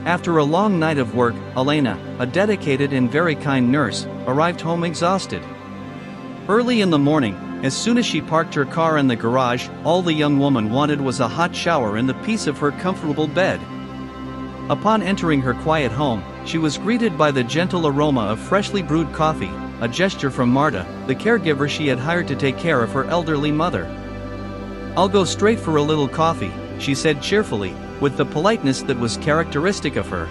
After a long night of work, Elena, a dedicated and very kind nurse, arrived home exhausted. Early in the morning, as soon as she parked her car in the garage, all the young woman wanted was a hot shower and the peace of her comfortable bed. Upon entering her quiet home, she was greeted by the gentle aroma of freshly brewed coffee, a gesture from Marta, the caregiver she had hired to take care of her elderly mother. "I'll go straight for a little coffee," she said cheerfully, with the politeness that was characteristic of her.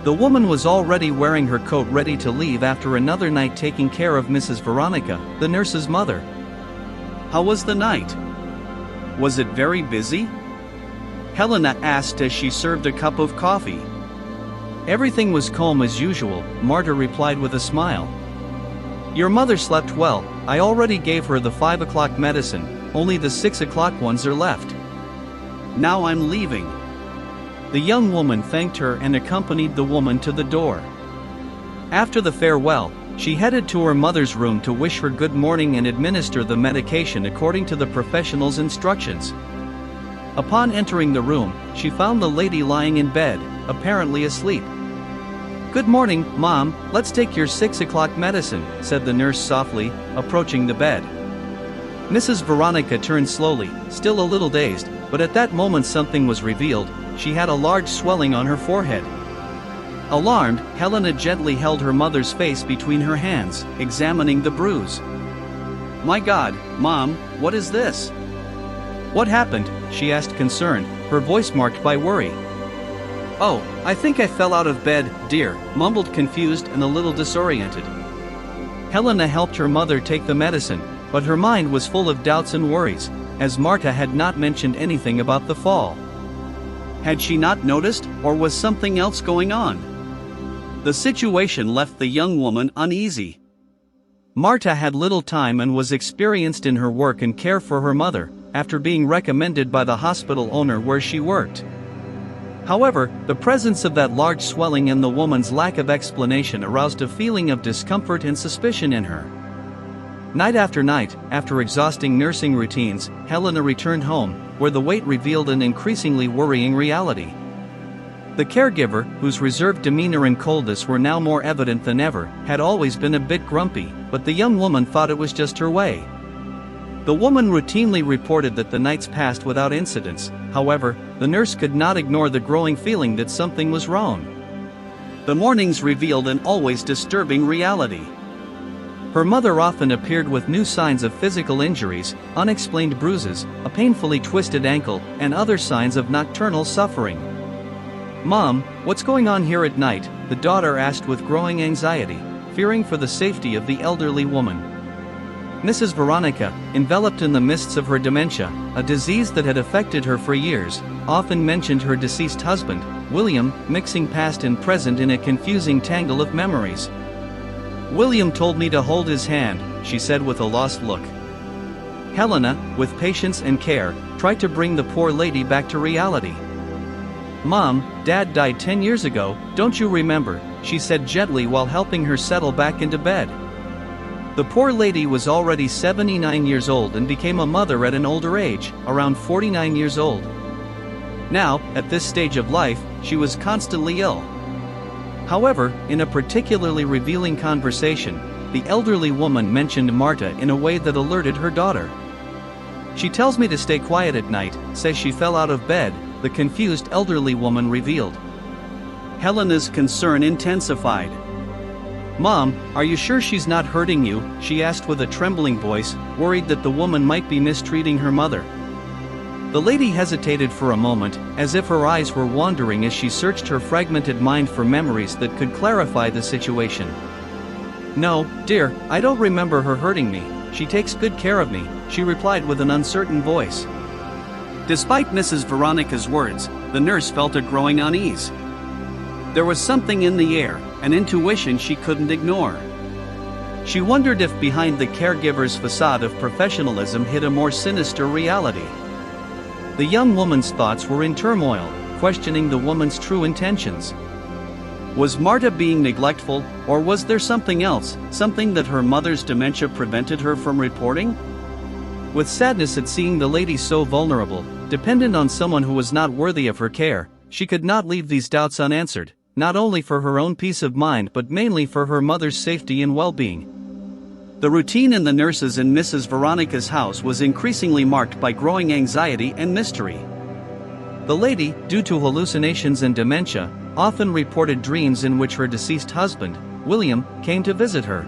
The woman was already wearing her coat ready to leave after another night taking care of Mrs. Veronica, the nurse's mother. "How was the night? Was it very busy?" Helena asked as she served a cup of coffee. "Everything was calm as usual," Marta replied with a smile. "Your mother slept well. I already gave her the 5 o'clock medicine, only the 6 o'clock ones are left. Now I'm leaving." The young woman thanked her and accompanied the woman to the door. After the farewell, she headed to her mother's room to wish her good morning and administer the medication according to the professional's instructions. Upon entering the room, she found the lady lying in bed, apparently asleep. "Good morning, Mom, let's take your 6 o'clock medicine," said the nurse softly, approaching the bed. Mrs. Veronica turned slowly, still a little dazed, but at that moment something was revealed. She had a large swelling on her forehead. Alarmed, Helena gently held her mother's face between her hands, examining the bruise. "My God, Mom, what is this?" "What happened?" she asked concerned, her voice marked by worry. "Oh, I think I fell out of bed, dear," mumbled confused and a little disoriented. Helena helped her mother take the medicine, but her mind was full of doubts and worries, as Marta had not mentioned anything about the fall. Had she not noticed, or was something else going on? The situation left the young woman uneasy. Marta had little time and was experienced in her work and care for her mother, after being recommended by the hospital owner where she worked. However, the presence of that large swelling and the woman's lack of explanation aroused a feeling of discomfort and suspicion in her. Night after night, after exhausting nursing routines, Helena returned home, where the wait revealed an increasingly worrying reality. The caregiver, whose reserved demeanor and coldness were now more evident than ever, had always been a bit grumpy, but the young woman thought it was just her way. The woman routinely reported that the nights passed without incidents. However, the nurse could not ignore the growing feeling that something was wrong. The mornings revealed an always disturbing reality. Her mother often appeared with new signs of physical injuries, unexplained bruises, a painfully twisted ankle, and other signs of nocturnal suffering. "Mom, what's going on here at night?" the daughter asked with growing anxiety, fearing for the safety of the elderly woman. Mrs. Veronica, enveloped in the mists of her dementia, a disease that had affected her for years, often mentioned her deceased husband, William, mixing past and present in a confusing tangle of memories. "William told me to hold his hand," she said with a lost look. Helena, with patience and care, tried to bring the poor lady back to reality. "Mom, Dad died 10 years ago, don't you remember?" she said gently while helping her settle back into bed. The poor lady was already 79 years old and became a mother at an older age, around 49 years old. Now, at this stage of life, she was constantly ill. However, in a particularly revealing conversation, the elderly woman mentioned Marta in a way that alerted her daughter. "She tells me to stay quiet at night, says she fell out of bed," the confused elderly woman revealed. Helena's concern intensified. "Mom, are you sure she's not hurting you?" she asked with a trembling voice, worried that the woman might be mistreating her mother. The lady hesitated for a moment, as if her eyes were wandering as she searched her fragmented mind for memories that could clarify the situation. "No, dear, I don't remember her hurting me. She takes good care of me," she replied with an uncertain voice. Despite Mrs. Veronica's words, the nurse felt a growing unease. There was something in the air, an intuition she couldn't ignore. She wondered if behind the caregiver's facade of professionalism hid a more sinister reality. The young woman's thoughts were in turmoil, questioning the woman's true intentions. Was Marta being neglectful, or was there something else, something that her mother's dementia prevented her from reporting? With sadness at seeing the lady so vulnerable, dependent on someone who was not worthy of her care, she could not leave these doubts unanswered, not only for her own peace of mind but mainly for her mother's safety and well-being. The routine in the nurses' and Mrs. Veronica's house was increasingly marked by growing anxiety and mystery. The lady, due to hallucinations and dementia, often reported dreams in which her deceased husband, William, came to visit her.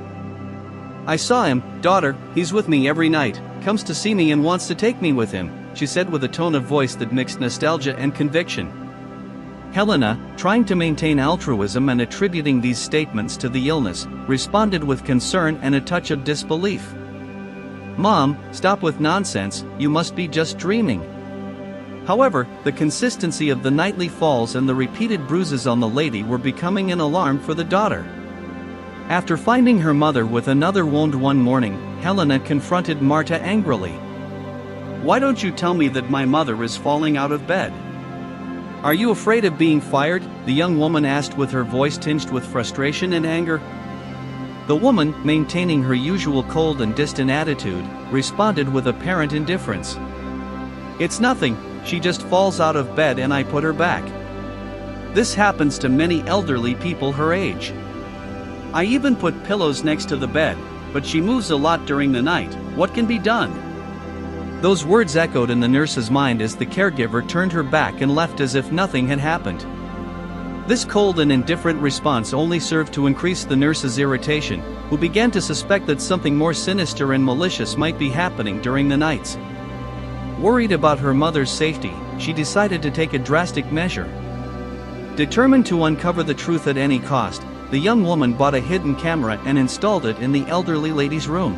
"I saw him, daughter, he's with me every night, comes to see me and wants to take me with him," she said with a tone of voice that mixed nostalgia and conviction. Helena, trying to maintain altruism and attributing these statements to the illness, responded with concern and a touch of disbelief. "Mom, stop with nonsense, you must be just dreaming." However, the consistency of the nightly falls and the repeated bruises on the lady were becoming an alarm for the daughter. After finding her mother with another wound one morning, Helena confronted Marta angrily. "Why don't you tell me that my mother is falling out of bed?" "Are you afraid of being fired?" the young woman asked with her voice tinged with frustration and anger. The woman, maintaining her usual cold and distant attitude, responded with apparent indifference. "It's nothing, she just falls out of bed and I put her back. This happens to many elderly people her age. I even put pillows next to the bed, but she moves a lot during the night, what can be done?" Those words echoed in the nurse's mind as the caregiver turned her back and left as if nothing had happened. This cold and indifferent response only served to increase the nurse's irritation, who began to suspect that something more sinister and malicious might be happening during the nights. Worried about her mother's safety, she decided to take a drastic measure. Determined to uncover the truth at any cost, the young woman bought a hidden camera and installed it in the elderly lady's room.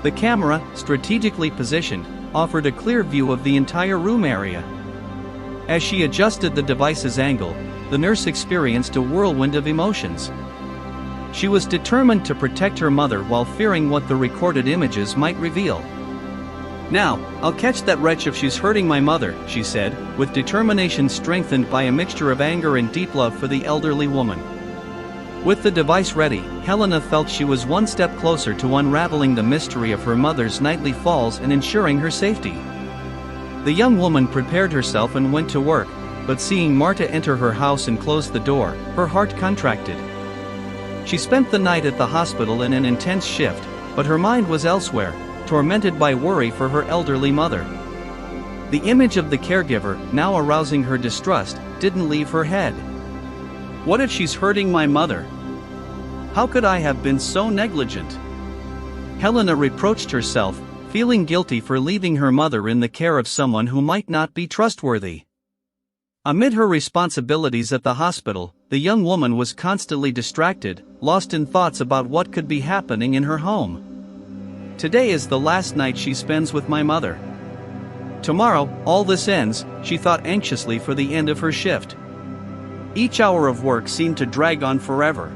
The camera, strategically positioned, offered a clear view of the entire room area. As she adjusted the device's angle, the nurse experienced a whirlwind of emotions. She was determined to protect her mother while fearing what the recorded images might reveal. "Now, I'll catch that wretch if she's hurting my mother," she said, with determination strengthened by a mixture of anger and deep love for the elderly woman. With the device ready, Helena felt she was one step closer to unraveling the mystery of her mother's nightly falls and ensuring her safety. The young woman prepared herself and went to work, but seeing Marta enter her house and close the door, her heart contracted. She spent the night at the hospital in an intense shift, but her mind was elsewhere, tormented by worry for her elderly mother. The image of the caregiver, now arousing her distrust, didn't leave her head. What if she's hurting my mother? How could I have been so negligent? Helena reproached herself, feeling guilty for leaving her mother in the care of someone who might not be trustworthy. Amid her responsibilities at the hospital, the young woman was constantly distracted, lost in thoughts about what could be happening in her home. Today is the last night she spends with my mother. Tomorrow, all this ends, she thought anxiously for the end of her shift. Each hour of work seemed to drag on forever.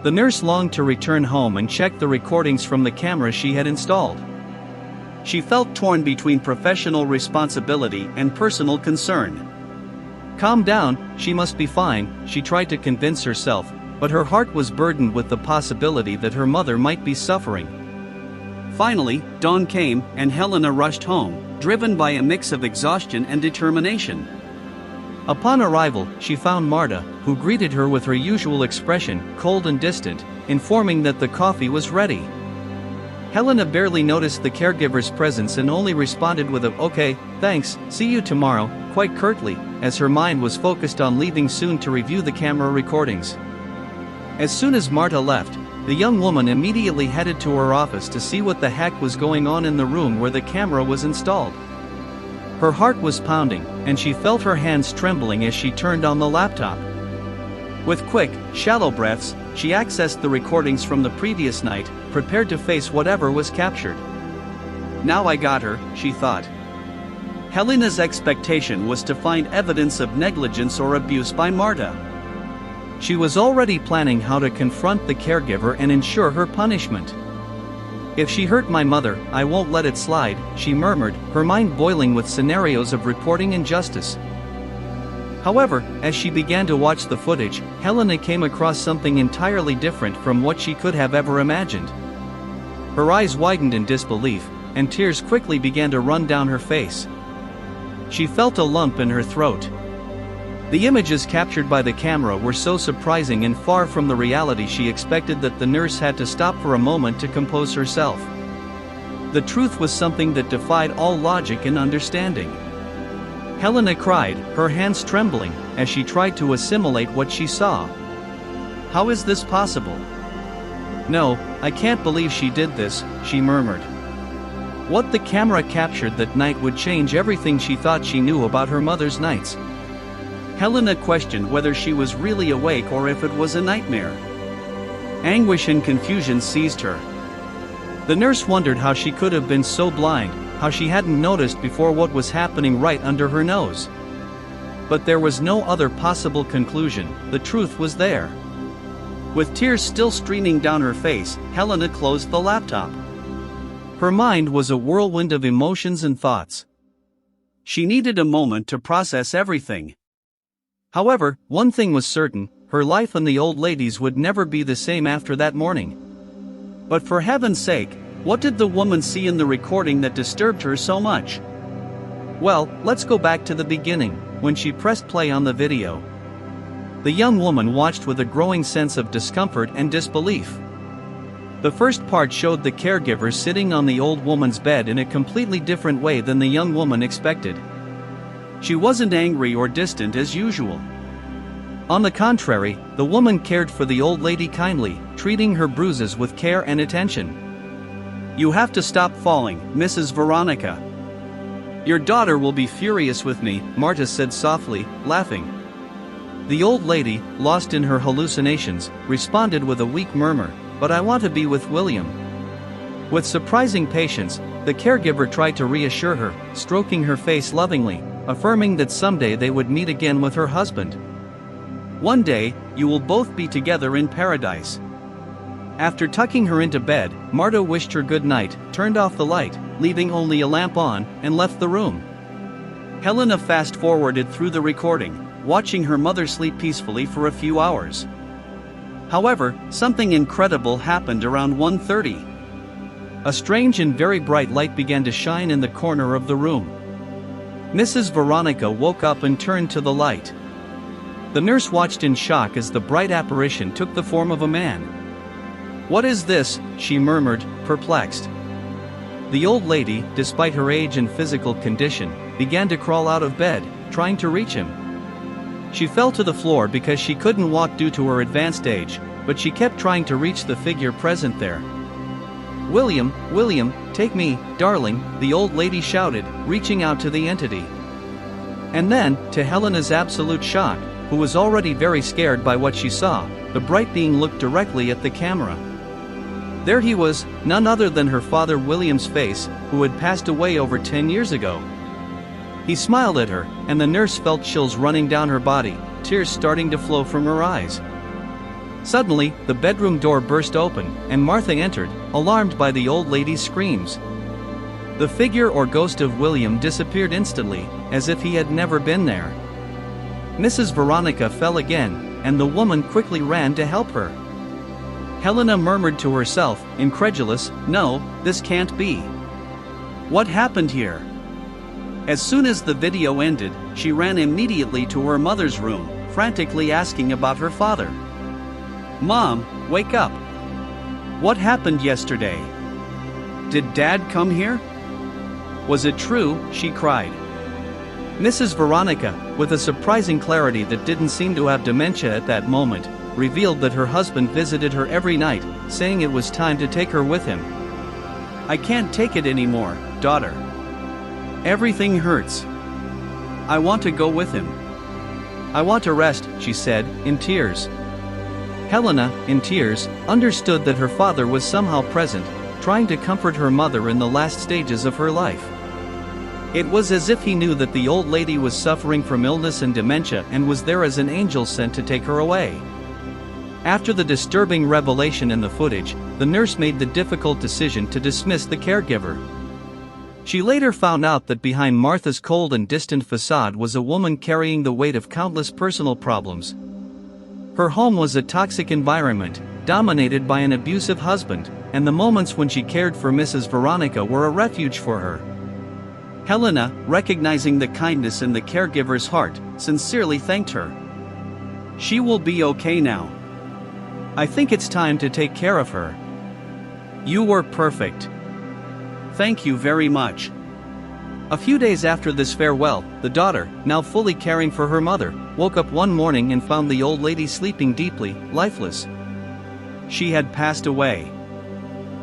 The nurse longed to return home and check the recordings from the camera she had installed. She felt torn between professional responsibility and personal concern. Calm down, she must be fine, she tried to convince herself, but her heart was burdened with the possibility that her mother might be suffering. Finally, dawn came, and Helena rushed home, driven by a mix of exhaustion and determination. Upon arrival, she found Marta, who greeted her with her usual expression, cold and distant, informing that the coffee was ready. Helena barely noticed the caregiver's presence and only responded with a "Okay, thanks, see you tomorrow," quite curtly, as her mind was focused on leaving soon to review the camera recordings. As soon as Marta left, the young woman immediately headed to her office to see what the heck was going on in the room where the camera was installed. Her heart was pounding, and she felt her hands trembling as she turned on the laptop. With quick, shallow breaths, she accessed the recordings from the previous night, prepared to face whatever was captured. Now I got her, she thought. Helena's expectation was to find evidence of negligence or abuse by Marta. She was already planning how to confront the caregiver and ensure her punishment. "If she hurt my mother, I won't let it slide," she murmured, her mind boiling with scenarios of reporting injustice. However, as she began to watch the footage, Helena came across something entirely different from what she could have ever imagined. Her eyes widened in disbelief, and tears quickly began to run down her face. She felt a lump in her throat. The images captured by the camera were so surprising and far from the reality she expected that the nurse had to stop for a moment to compose herself. The truth was something that defied all logic and understanding. Helena cried, her hands trembling, as she tried to assimilate what she saw. "How is this possible? No, I can't believe she did this," she murmured. What the camera captured that night would change everything she thought she knew about her mother's nights. Helena questioned whether she was really awake or if it was a nightmare. Anguish and confusion seized her. The nurse wondered how she could have been so blind, how she hadn't noticed before what was happening right under her nose. But there was no other possible conclusion, the truth was there. With tears still streaming down her face, Helena closed the laptop. Her mind was a whirlwind of emotions and thoughts. She needed a moment to process everything. However, one thing was certain, her life and the old lady's would never be the same after that morning. But for heaven's sake, what did the woman see in the recording that disturbed her so much? Well, let's go back to the beginning, when she pressed play on the video. The young woman watched with a growing sense of discomfort and disbelief. The first part showed the caregiver sitting on the old woman's bed in a completely different way than the young woman expected. She wasn't angry or distant as usual. On the contrary, the woman cared for the old lady kindly, treating her bruises with care and attention. "You have to stop falling, Mrs. Veronica. Your daughter will be furious with me," Marta said softly, laughing. The old lady, lost in her hallucinations, responded with a weak murmur, "But I want to be with William." With surprising patience, the caregiver tried to reassure her, stroking her face lovingly, affirming that someday they would meet again with her husband. "One day, you will both be together in paradise." After tucking her into bed, Marta wished her good night, turned off the light, leaving only a lamp on, and left the room. Helena fast-forwarded through the recording, watching her mother sleep peacefully for a few hours. However, something incredible happened around 1:30. A strange and very bright light began to shine in the corner of the room. Mrs. Veronica woke up and turned to the light. The nurse watched in shock as the bright apparition took the form of a man. "What is this?" she murmured, perplexed. The old lady, despite her age and physical condition, began to crawl out of bed, trying to reach him. She fell to the floor because she couldn't walk due to her advanced age, but she kept trying to reach the figure present there. "William, William, take me, darling," the old lady shouted, reaching out to the entity. And then, to Helena's absolute shock, who was already very scared by what she saw, the bright being looked directly at the camera. There he was, none other than her father William's face, who had passed away over 10 years ago. He smiled at her, and the nurse felt chills running down her body, tears starting to flow from her eyes. Suddenly, the bedroom door burst open, and Martha entered, alarmed by the old lady's screams. The figure or ghost of William disappeared instantly, as if he had never been there. Mrs. Veronica fell again, and the woman quickly ran to help her. Helena murmured to herself, incredulous, "No, this can't be. What happened here?" As soon as the video ended, she ran immediately to her mother's room, frantically asking about her father. "Mom, wake up. What happened yesterday? Did Dad come here? Was it true?" she cried. Mrs. Veronica, with a surprising clarity that didn't seem to have dementia at that moment, revealed that her husband visited her every night, saying it was time to take her with him. "I can't take it anymore, daughter. Everything hurts. I want to go with him. I want to rest," she said, in tears. Helena, in tears, understood that her father was somehow present, trying to comfort her mother in the last stages of her life. It was as if he knew that the old lady was suffering from illness and dementia and was there as an angel sent to take her away. After the disturbing revelation in the footage, the nurse made the difficult decision to dismiss the caregiver. She later found out that behind Martha's cold and distant facade was a woman carrying the weight of countless personal problems. Her home was a toxic environment, dominated by an abusive husband, and the moments when she cared for Mrs. Veronica were a refuge for her. Helena, recognizing the kindness in the caregiver's heart, sincerely thanked her. "She will be okay now. I think it's time to take care of her. You were perfect. Thank you very much." A few days after this farewell, the daughter, now fully caring for her mother, woke up one morning and found the old lady sleeping deeply, lifeless. She had passed away.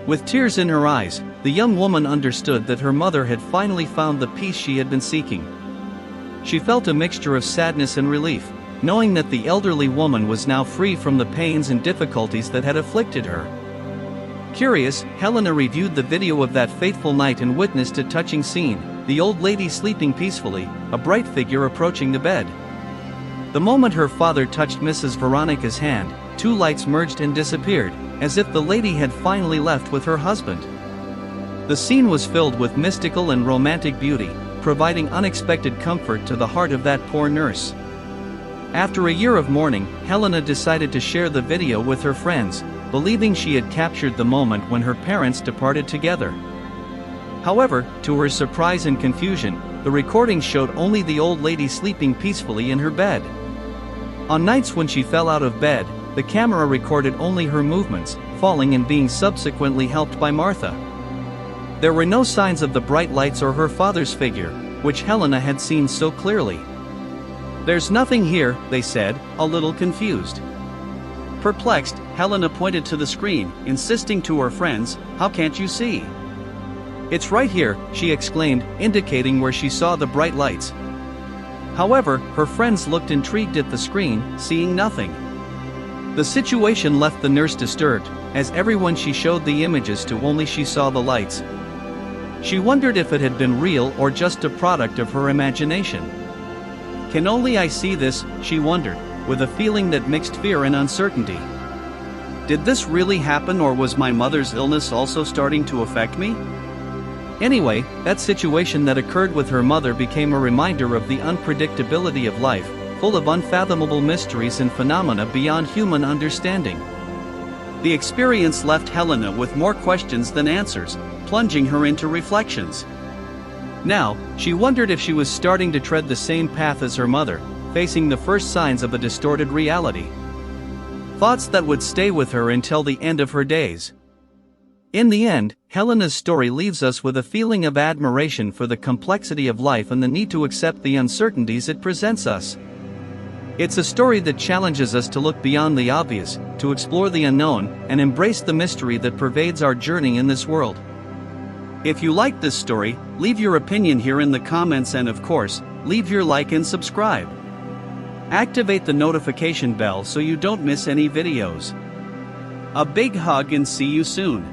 With tears in her eyes, the young woman understood that her mother had finally found the peace she had been seeking. She felt a mixture of sadness and relief, knowing that the elderly woman was now free from the pains and difficulties that had afflicted her. Curious, Helena reviewed the video of that fateful night and witnessed a touching scene: the old lady sleeping peacefully, a bright figure approaching the bed. The moment her father touched Mrs. Veronica's hand, two lights merged and disappeared, as if the lady had finally left with her husband. The scene was filled with mystical and romantic beauty, providing unexpected comfort to the heart of that poor nurse. After a year of mourning, Helena decided to share the video with her friends, believing she had captured the moment when her parents departed together. However, to her surprise and confusion, the recording showed only the old lady sleeping peacefully in her bed. On nights when she fell out of bed, the camera recorded only her movements, falling and being subsequently helped by Martha. There were no signs of the bright lights or her father's figure, which Helena had seen so clearly. "There's nothing here," they said, a little confused. Perplexed, Helena pointed to the screen, insisting to her friends, "How can't you see?" "It's right here," she exclaimed, indicating where she saw the bright lights. However, her friends looked intrigued at the screen, seeing nothing. The situation left the nurse disturbed, as everyone she showed the images to only she saw the lights. She wondered if it had been real or just a product of her imagination. "Can only I see this?" she wondered, with a feeling that mixed fear and uncertainty. Did this really happen, or was my mother's illness also starting to affect me? Anyway, that situation that occurred with her mother became a reminder of the unpredictability of life, full of unfathomable mysteries and phenomena beyond human understanding. The experience left Helena with more questions than answers, plunging her into reflections. Now, she wondered if she was starting to tread the same path as her mother, facing the first signs of a distorted reality. Thoughts that would stay with her until the end of her days. In the end, Helena's story leaves us with a feeling of admiration for the complexity of life and the need to accept the uncertainties it presents us. It's a story that challenges us to look beyond the obvious, to explore the unknown, and embrace the mystery that pervades our journey in this world. If you liked this story, leave your opinion here in the comments, and of course, leave your like and subscribe. Activate the notification bell so you don't miss any videos. A big hug and see you soon.